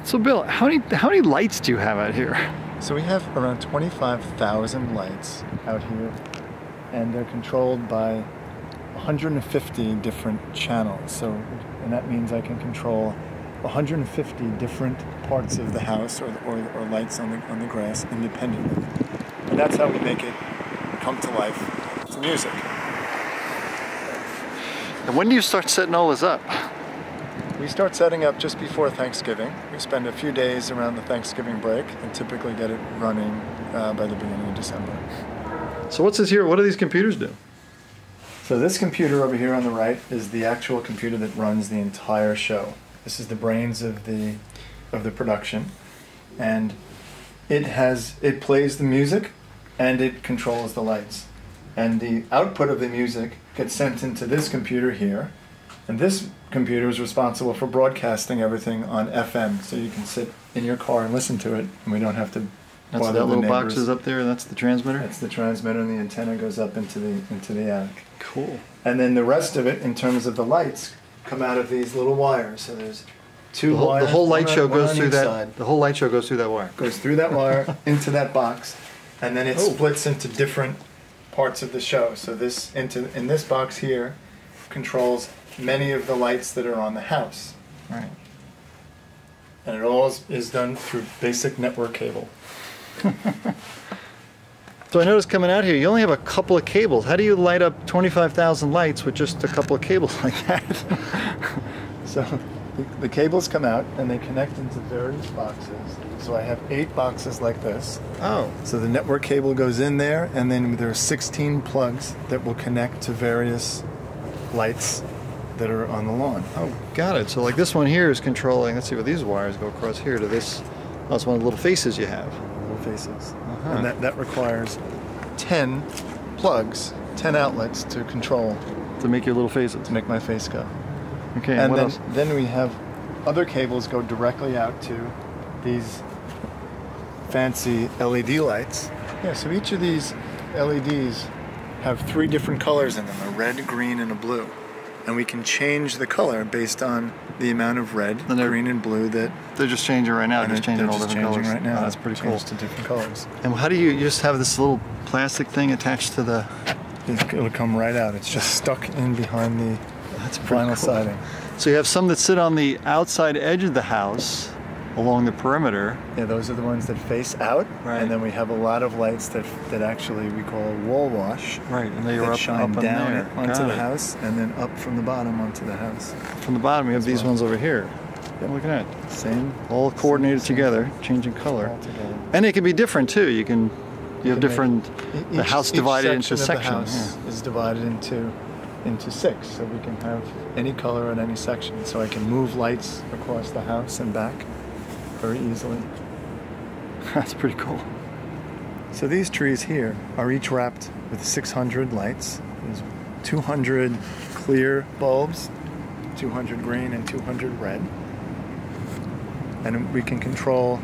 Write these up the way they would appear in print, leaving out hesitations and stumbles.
So Bill, how many lights do you have out here? So we have around 25,000 lights out here, and they're controlled by 150 different channels. And that means I can control 150 different parts of the house or lights on the grass independently. And that's how we make it come to life to music. And when do you start setting all this up? We start setting up just before Thanksgiving. We spend a few days around the Thanksgiving break and typically get it running by the beginning of December. So what's this here? What do these computers do? So this computer over here on the right is the actual computer that runs the entire show. This is the brains of the production, and it plays the music and it controls the lights. And the output of the music gets sent into this computer here, and this computer is responsible for broadcasting everything on FM, so you can sit in your car and listen to it, and we don't have to That's that little box is up there, that's the transmitter? That's the transmitter, and the antenna goes up into the attic. Cool. And then the rest of it, in terms of the lights, come out of these little wires. So there's two wires. The whole light show goes through that. Side. The whole light show goes through that wire. Goes through that wire into that box, and then it splits into different parts of the show. So in this box here controls many of the lights that are on the house. Right. And it all is done through basic network cable. So I noticed coming out here, you only have a couple of cables. How do you light up 25,000 lights with just a couple of cables like that? So the cables come out and they connect into various boxes. So I have 8 boxes like this. Oh. So the network cable goes in there, and then there are 16 plugs that will connect to various lights that are on the lawn. Oh, got it. So like this one here is controlling, let's see where these wires go across here to this. Oh, it's one of the little faces you have. Little faces. And that requires 10 plugs, 10 outlets to control. To make your little faces. To make my face go. Okay, and what else? Then we have other cables go directly out to these fancy LED lights. Yeah, so each of these LEDs have 3 different colors in them, a red, green, and a blue. And we can change the color based on the amount of red, green, and blue that... They're just changing right now. They're just changing all different colors. Right now. Oh, that's pretty cool. To different colors. And how do you just have this little plastic thing attached to the... It'll come right out. It's just stuck in behind the vinyl siding. So you have some that sit on the outside edge of the house along the perimeter. Yeah, those are the ones that face out. Right. And then we have a lot of lights that actually we call wall wash. Right, and they are shine up down there. onto the house and then up from the bottom onto the house. From the bottom, you have these ones over here. Yep. Look at that. Same. All coordinated together, changing color. All together. And it can be different too. You have different. The house divided into sections. The house is divided into 6, so we can have any color in any section. So I can move lights across the house and back very easily. That's pretty cool. So these trees here are each wrapped with 600 lights. There's 200 clear bulbs, 200 green, and 200 red. And we can control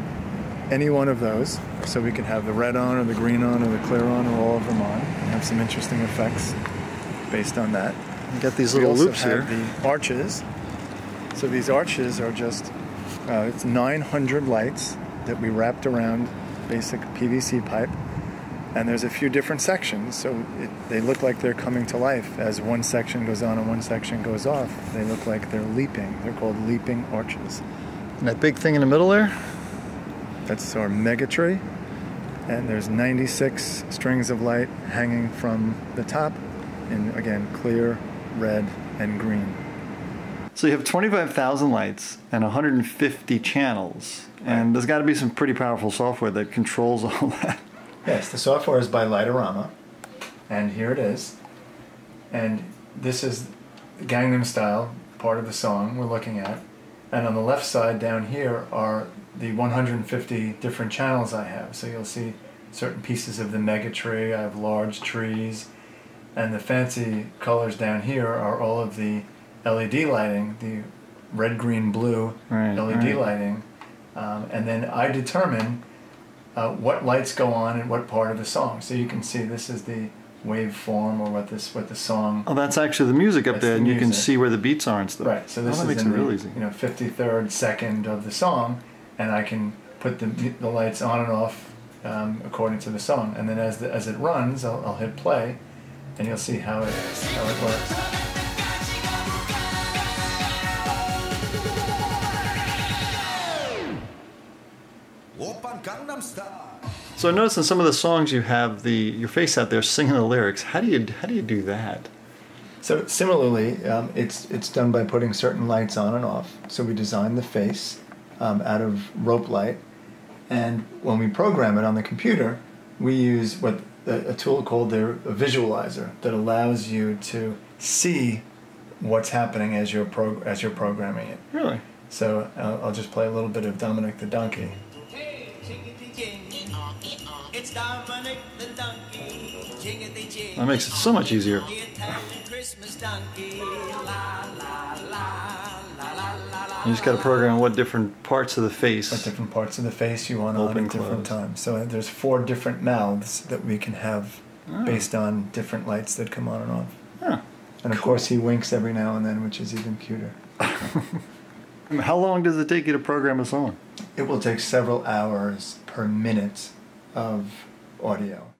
any one of those. So we can have the red on, or the green on, or the clear on, or all of them on, and have some interesting effects based on that. You got these little loops here. The arches. So these arches are just, it's 900 lights that we wrapped around basic PVC pipe. And there's a few different sections, so they look like they're coming to life. As one section goes on and one section goes off, they look like they're leaping. They're called leaping arches. And that big thing in the middle there? That's our mega tree. And there's 96 strings of light hanging from the top in, again, clear, red, and green. So you have 25,000 lights and 150 channels. And there's got to be some pretty powerful software that controls all that. Yes, the software is by Lightorama, and here it is. And this is Gangnam Style, part of the song we're looking at. And on the left side down here are the 150 different channels I have. So you'll see certain pieces of the mega tree. I have large trees. And the fancy colors down here are all of the LED lighting, the red, green, blue LED lighting. And then I determine what lights go on in what part of the song. So you can see this is the waveform, or what the song. Oh, that's actually the music up there, and you can see where the beats are and stuff. Right. So this is in the real easy. 53rd second of the song, and I can put the lights on and off according to the song. And then as it runs, I'll hit play, and you'll see how it works. So I noticed in some of the songs you have your face out there singing the lyrics. How do you do that? So similarly, it's done by putting certain lights on and off. So we design the face out of rope light, and when we program it on the computer, we use a tool called a visualizer that allows you to see what's happening as you're programming it. Really? So I'll just play a little bit of Dominic the Donkey. It's Dominic the Donkey, jingity jing. That makes it so much easier. The Italian Christmas donkey, la la la la la la. You just got to program what different parts of the face. What different parts of the face you want on Open, at different close. times. So there's 4 different mouths that we can have based on different lights that come on and off. Huh. And of course he winks every now and then, which is even cuter. How long does it take you to program a song? It will take several hours per minute of audio.